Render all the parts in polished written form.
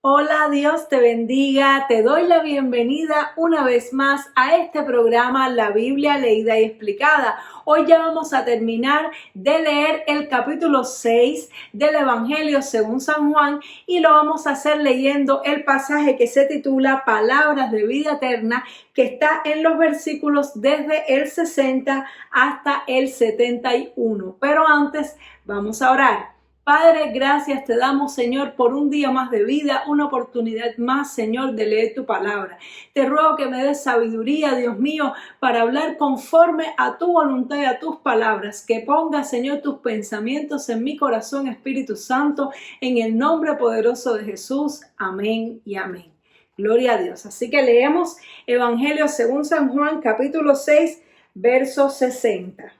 Hola, Dios te bendiga. Te doy la bienvenida una vez más a este programa La Biblia Leída y Explicada. Hoy ya vamos a terminar de leer el capítulo 6 del Evangelio según San Juan y lo vamos a hacer leyendo el pasaje que se titula Palabras de Vida Eterna, que está en los versículos desde el 60 hasta el 71. Pero antes vamos a orar. Padre, gracias te damos, Señor, por un día más de vida, una oportunidad más, Señor, de leer tu palabra. Te ruego que me des sabiduría, Dios mío, para hablar conforme a tu voluntad y a tus palabras. Que pongas, Señor, tus pensamientos en mi corazón, Espíritu Santo, en el nombre poderoso de Jesús. Amén y amén. Gloria a Dios. Así que leemos Evangelio según San Juan, capítulo 6, verso 60.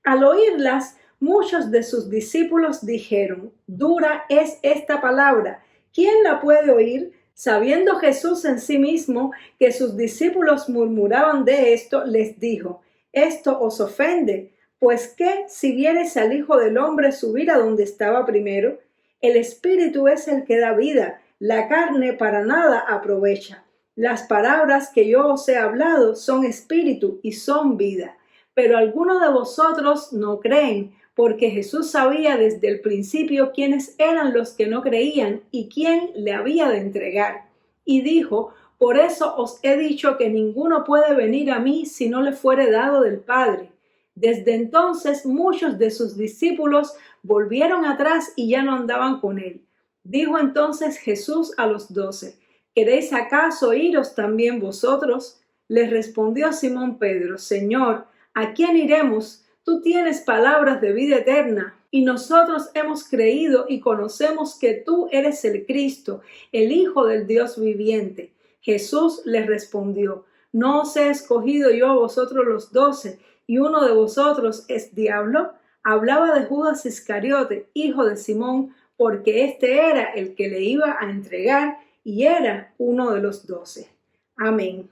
Al oírlas, muchos de sus discípulos dijeron: dura es esta palabra, ¿quién la puede oír? Sabiendo Jesús en sí mismo que sus discípulos murmuraban de esto, les dijo: ¿esto os ofende? Pues ¿qué si vieres al Hijo del Hombre subir a donde estaba primero? El Espíritu es el que da vida, la carne para nada aprovecha. Las palabras que yo os he hablado son espíritu y son vida. Pero algunos de vosotros no creen, porque Jesús sabía desde el principio quiénes eran los que no creían y quién le había de entregar. Y dijo: por eso os he dicho que ninguno puede venir a mí si no le fuere dado del Padre. Desde entonces muchos de sus discípulos volvieron atrás y ya no andaban con él. Dijo entonces Jesús a los 12: ¿queréis acaso iros también vosotros? Les respondió Simón Pedro: Señor, ¿a quién iremos? Tú tienes palabras de vida eterna, y nosotros hemos creído y conocemos que tú eres el Cristo, el Hijo del Dios viviente. Jesús les respondió: ¿no os he escogido yo a vosotros los 12, y uno de vosotros es diablo? Hablaba de Judas Iscariote, hijo de Simón, porque este era el que le iba a entregar y era uno de los 12. Amén.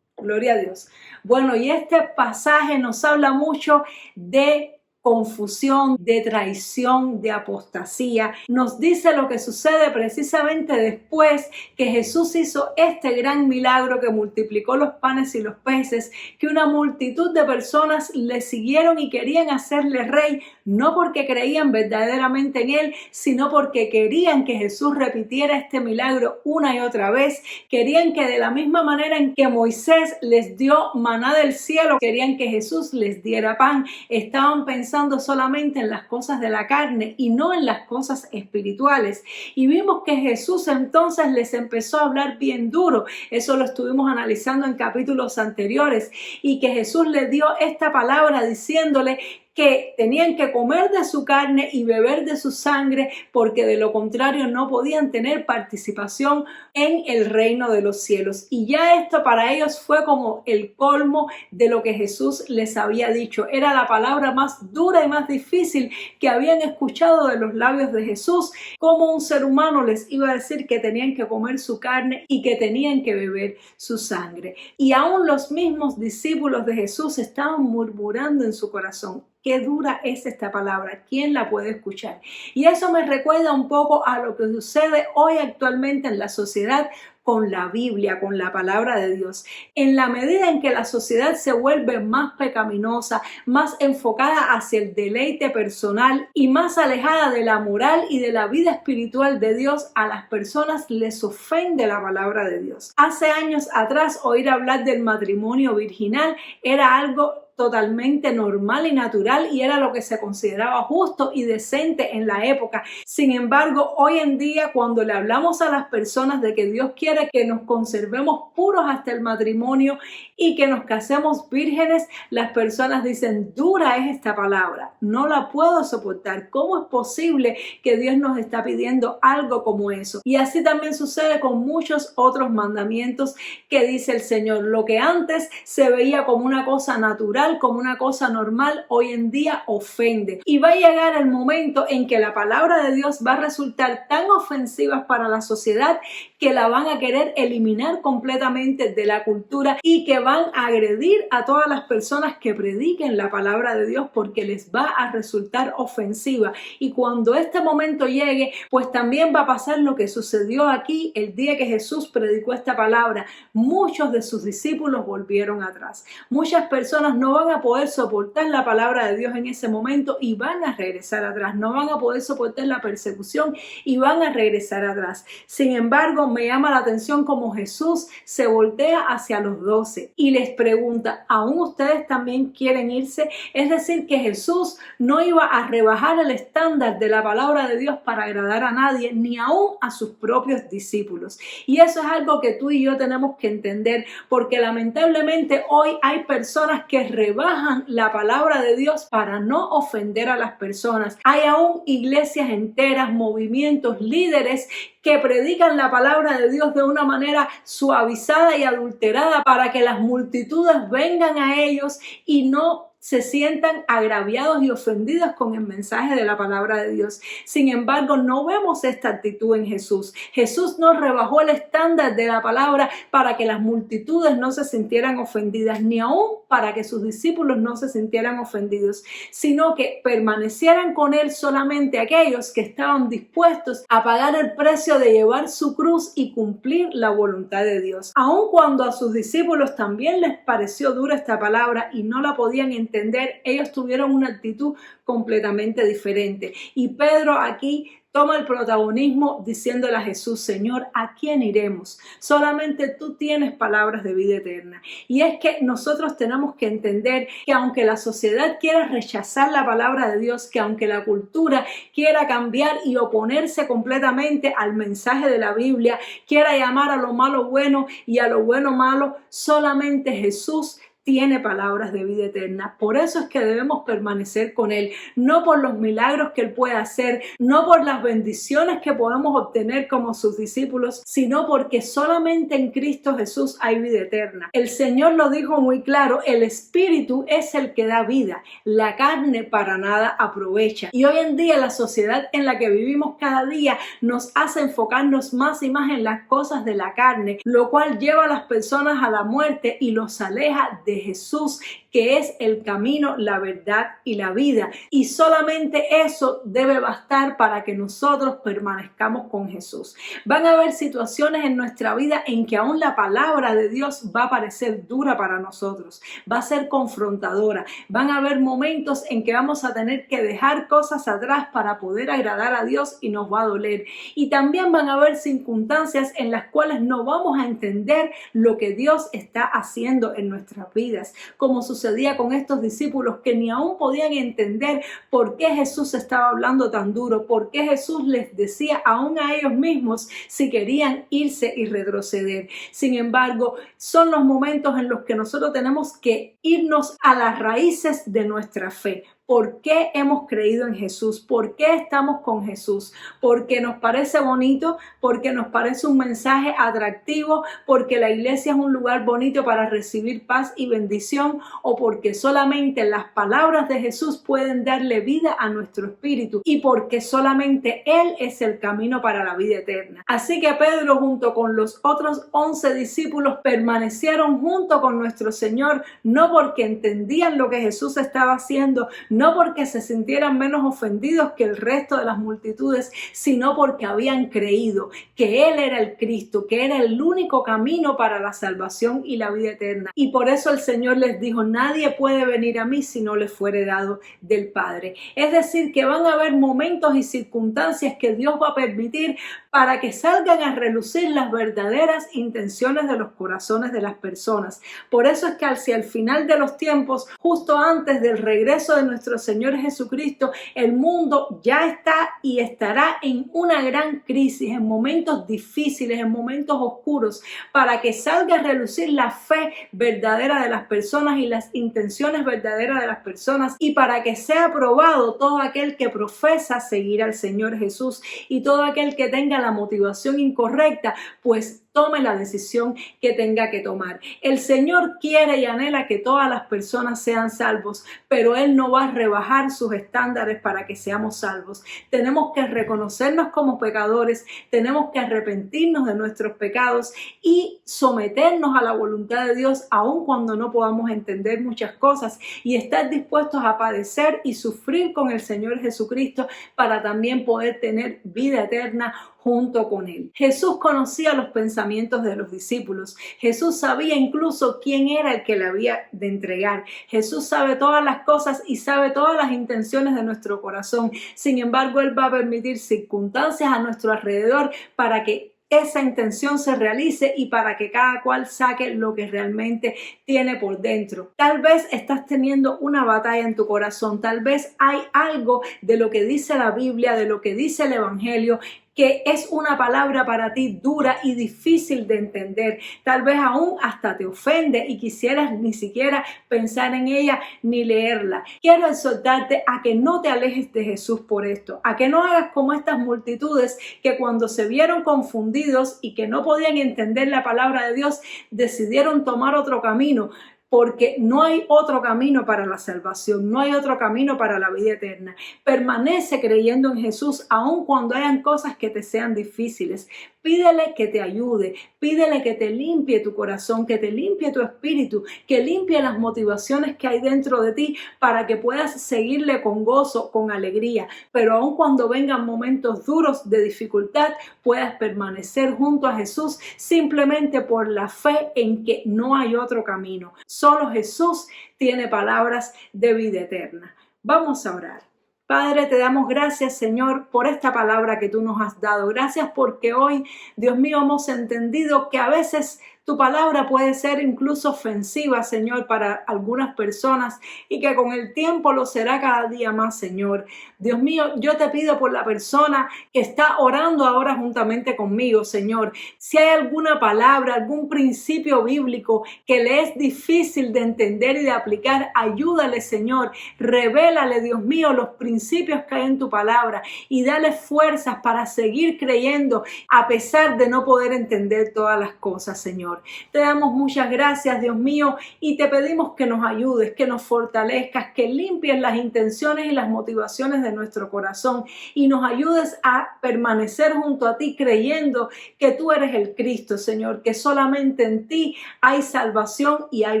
Gloria a Dios. Bueno, y este pasaje nos habla mucho de confusión, de traición, de apostasía. Nos dice lo que sucede precisamente después que Jesús hizo este gran milagro que multiplicó los panes y los peces, que una multitud de personas le siguieron y querían hacerle rey, no porque creían verdaderamente en él, sino porque querían que Jesús repitiera este milagro una y otra vez. Querían que de la misma manera en que Moisés les dio maná del cielo, querían que Jesús les diera pan. Estaban pensando solamente en las cosas de la carne y no en las cosas espirituales. Y vimos que Jesús entonces les empezó a hablar bien duro. Eso lo estuvimos analizando en capítulos anteriores. Y que Jesús les dio esta palabra diciéndole que tenían que comer de su carne y beber de su sangre, porque de lo contrario no podían tener participación en el reino de los cielos. Y ya esto para ellos fue como el colmo de lo que Jesús les había dicho. Era la palabra más dura y más difícil que habían escuchado de los labios de Jesús. Como un ser humano les iba a decir que tenían que comer su carne y que tenían que beber su sangre. Y aún los mismos discípulos de Jesús estaban murmurando en su corazón: qué dura es esta palabra, ¿quién la puede escuchar? Y eso me recuerda un poco a lo que sucede hoy actualmente en la sociedad con la Biblia, con la palabra de Dios. En la medida en que la sociedad se vuelve más pecaminosa, más enfocada hacia el deleite personal y más alejada de la moral y de la vida espiritual de Dios, a las personas les ofende la palabra de Dios. Hace años atrás, oír hablar del matrimonio virginal era algo totalmente normal y natural, y era lo que se consideraba justo y decente en la época. Sin embargo, hoy en día, cuando le hablamos a las personas de que Dios quiere que nos conservemos puros hasta el matrimonio y que nos casemos vírgenes, las personas dicen: dura es esta palabra, no la puedo soportar. ¿Cómo es posible que Dios nos está pidiendo algo como eso? Y así también sucede con muchos otros mandamientos que dice el Señor. Lo que antes se veía como una cosa natural, natural, como una cosa normal, hoy en día ofende. Y va a llegar el momento en que la palabra de Dios va a resultar tan ofensiva para la sociedad que la van a querer eliminar completamente de la cultura y que van a agredir a todas las personas que prediquen la palabra de Dios porque les va a resultar ofensiva. Y cuando este momento llegue, pues también va a pasar lo que sucedió aquí el día que Jesús predicó esta palabra. Muchos de sus discípulos volvieron atrás. Muchas personas no van a poder soportar la palabra de Dios en ese momento y van a regresar atrás. No van a poder soportar la persecución y van a regresar atrás. Sin embargo, me llama la atención cómo Jesús se voltea hacia los 12 y les pregunta, ¿aún ustedes también quieren irse? Es decir, que Jesús no iba a rebajar el estándar de la palabra de Dios para agradar a nadie, ni aún a sus propios discípulos. Y eso es algo que tú y yo tenemos que entender, porque lamentablemente hoy hay personas que rebajan la palabra de Dios para no ofender a las personas. Hay aún iglesias enteras, movimientos, líderes que predican la palabra de Dios de una manera suavizada y adulterada para que las multitudes vengan a ellos y no se sientan agraviados y ofendidos con el mensaje de la palabra de Dios. Sin embargo, no vemos esta actitud en Jesús. Jesús no rebajó el estándar de la palabra para que las multitudes no se sintieran ofendidas, ni aún para que sus discípulos no se sintieran ofendidos, sino que permanecieran con él solamente aquellos que estaban dispuestos a pagar el precio de llevar su cruz y cumplir la voluntad de Dios. Aun cuando a sus discípulos también les pareció dura esta palabra y no la podían entender, ellos tuvieron una actitud completamente diferente. Y Pedro aquí toma el protagonismo diciéndole a Jesús, Señor, ¿a quién iremos? Solamente tú tienes palabras de vida eterna. Y es que nosotros tenemos que entender que aunque la sociedad quiera rechazar la palabra de Dios, que aunque la cultura quiera cambiar y oponerse completamente al mensaje de la Biblia, quiera llamar a lo malo bueno y a lo bueno malo, solamente Jesús tiene palabras de vida eterna. Por eso es que debemos permanecer con Él, no por los milagros que Él puede hacer, no por las bendiciones que podemos obtener como sus discípulos, sino porque solamente en Cristo Jesús hay vida eterna. El Señor lo dijo muy claro, el Espíritu es el que da vida, la carne para nada aprovecha. Y hoy en día la sociedad en la que vivimos cada día nos hace enfocarnos más y más en las cosas de la carne, lo cual lleva a las personas a la muerte y los aleja de Jesús, que es el camino, la verdad y la vida. Y solamente eso debe bastar para que nosotros permanezcamos con Jesús. Van a haber situaciones en nuestra vida en que aún la palabra de Dios va a parecer dura para nosotros, va a ser confrontadora. Van a haber momentos en que vamos a tener que dejar cosas atrás para poder agradar a Dios y nos va a doler. Y también van a haber circunstancias en las cuales no vamos a entender lo que Dios está haciendo en nuestras vidas, como sucedía con estos discípulos que ni aún podían entender por qué Jesús estaba hablando tan duro, por qué Jesús les decía aún a ellos mismos si querían irse y retroceder. Sin embargo, son los momentos en los que nosotros tenemos que irnos a las raíces de nuestra fe. ¿Por qué hemos creído en Jesús? ¿Por qué estamos con Jesús? ¿Porque nos parece bonito? ¿Porque nos parece un mensaje atractivo? ¿Porque la iglesia es un lugar bonito para recibir paz y bendición? ¿O porque solamente las palabras de Jesús pueden darle vida a nuestro espíritu? Y porque solamente Él es el camino para la vida eterna. Así que Pedro junto con los otros 11 discípulos permanecieron junto con nuestro Señor, no porque entendían lo que Jesús estaba haciendo, no porque se sintieran menos ofendidos que el resto de las multitudes, sino porque habían creído que Él era el Cristo, que era el único camino para la salvación y la vida eterna. Y por eso el Señor les dijo, nadie puede venir a mí si no le fuere dado del Padre. Es decir, que van a haber momentos y circunstancias que Dios va a permitir para que salgan a relucir las verdaderas intenciones de los corazones de las personas. Por eso es que hacia el final de los tiempos, justo antes del regreso de nuestro Señor Jesucristo, el mundo ya está y estará en una gran crisis, en momentos difíciles, en momentos oscuros, para que salga a relucir la fe verdadera de las personas y las intenciones verdaderas de las personas, y para que sea aprobado todo aquel que profesa seguir al Señor Jesús y todo aquel que tenga la motivación incorrecta, pues tome la decisión que tenga que tomar. El Señor quiere y anhela que todas las personas sean salvos, pero Él no va a rebajar sus estándares para que seamos salvos. Tenemos que reconocernos como pecadores, tenemos que arrepentirnos de nuestros pecados y someternos a la voluntad de Dios, aun cuando no podamos entender muchas cosas, y estar dispuestos a padecer y sufrir con el Señor Jesucristo para también poder tener vida eterna junto con Él. Jesús conocía los pensamientos de los discípulos. Jesús sabía incluso quién era el que le había de entregar. Jesús sabe todas las cosas y sabe todas las intenciones de nuestro corazón. Sin embargo, Él va a permitir circunstancias a nuestro alrededor para que esa intención se realice y para que cada cual saque lo que realmente tiene por dentro. Tal vez estás teniendo una batalla en tu corazón, tal vez hay algo de lo que dice la Biblia, de lo que dice el Evangelio, que es una palabra para ti dura y difícil de entender. Tal vez aún hasta te ofende y quisieras ni siquiera pensar en ella ni leerla. Quiero exhortarte a que no te alejes de Jesús por esto, a que no hagas como estas multitudes que cuando se vieron confundidos y que no podían entender la palabra de Dios, decidieron tomar otro camino. Porque no hay otro camino para la salvación, no hay otro camino para la vida eterna. Permanece creyendo en Jesús aun cuando hayan cosas que te sean difíciles. Pídele que te ayude, pídele que te limpie tu corazón, que te limpie tu espíritu, que limpie las motivaciones que hay dentro de ti para que puedas seguirle con gozo, con alegría. Pero aun cuando vengan momentos duros de dificultad, puedas permanecer junto a Jesús simplemente por la fe en que no hay otro camino. Solo Jesús tiene palabras de vida eterna. Vamos a orar. Padre, te damos gracias, Señor, por esta palabra que tú nos has dado. Gracias porque hoy, Dios mío, hemos entendido que a veces tu palabra puede ser incluso ofensiva, Señor, para algunas personas y que con el tiempo lo será cada día más, Señor. Dios mío, yo te pido por la persona que está orando ahora juntamente conmigo, Señor. Si hay alguna palabra, algún principio bíblico que le es difícil de entender y de aplicar, ayúdale, Señor. Revélale, Dios mío, los principios que hay en tu palabra y dale fuerzas para seguir creyendo a pesar de no poder entender todas las cosas, Señor. Te damos muchas gracias, Dios mío, y te pedimos que nos ayudes, que nos fortalezcas, que limpies las intenciones y las motivaciones de nuestro corazón y nos ayudes a permanecer junto a ti creyendo que tú eres el Cristo, Señor, que solamente en ti hay salvación y hay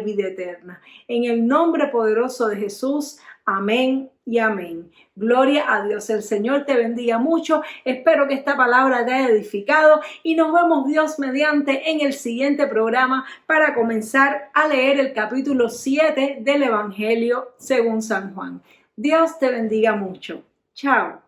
vida eterna. En el nombre poderoso de Jesús, amén y amén. Gloria a Dios. El Señor te bendiga mucho. Espero que esta palabra te haya edificado y nos vemos, Dios mediante, en el siguiente programa para comenzar a leer el capítulo 7 del Evangelio según San Juan. Dios te bendiga mucho. Chao.